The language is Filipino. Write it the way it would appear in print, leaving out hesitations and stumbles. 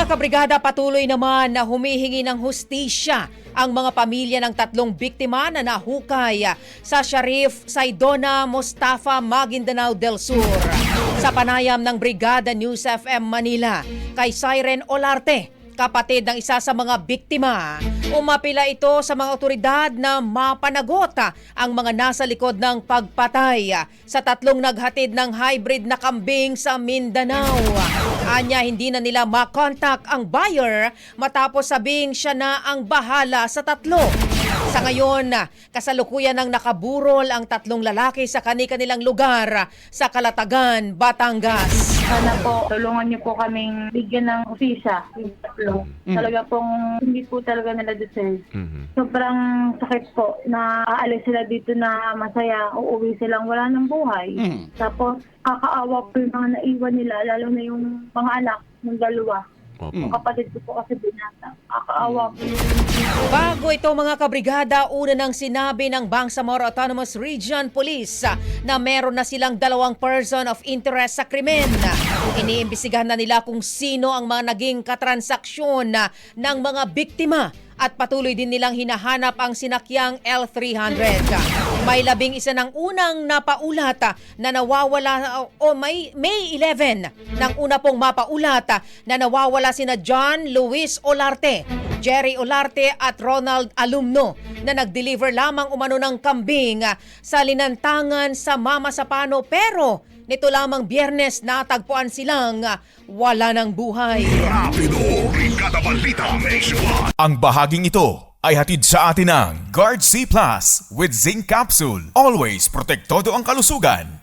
Mga kabrigada, patuloy naman na humihingi ng hustisya ang mga pamilya ng 3 biktima na nahukay sa Sharif Saidona Mustafa, Maguindanao del Sur. Sa panayam ng Brigada News FM Manila kay Siren Olarte, kapatid ng isa sa mga biktima, umapila ito sa mga otoridad na mapanagot ang mga nasa likod ng pagpatay sa 3 naghatid ng hybrid na kambing sa Mindanao. Anya, hindi na nila makontak ang buyer matapos sabing siya na ang bahala sa 3. Sa ngayon, kasalukuyan ng nakaburol ang 3 lalaki sa kani-kanilang lugar sa Calatagan, Batangas. Sana po, tulungan niyo po kaming bigyan ng usisa. Yung 3. Talaga pong hindi po talaga nila deserve. Sobrang sakit po na aalis sila dito na masaya, uuwi silang wala ng buhay. Tapos kakaawa po yung mga naiwan nila, lalo na yung mga anak ng 2. Yung kapatid ko po kasi binata. Kakaawa po. Bago ito mga kabrigada, una nang sinabi ng Bangsamoro Autonomous Region Police na meron na silang 2 person of interest sa krimen. Iniimbestigahan na nila kung sino ang mga naging katransaksyon ng mga biktima at patuloy din nilang hinahanap ang sinakyang L300. May 11 ng unang napaulat na nawawala o May 11 ng una pong mapaulat na nawawala sina John Luis Olarte, Jerry Olarte at Ronald Alumno na nag-deliver lamang umano ng kambing sa Linantangan sa Mama Sapano, pero nito lamang Biyernes natagpuan silang wala ng buhay. Rapido, Brigada Balita Nationwide. Ang bahaging ito ay hatid sa atin ng Guard C Plus with Zinc Capsule. Always protektado ang kalusugan.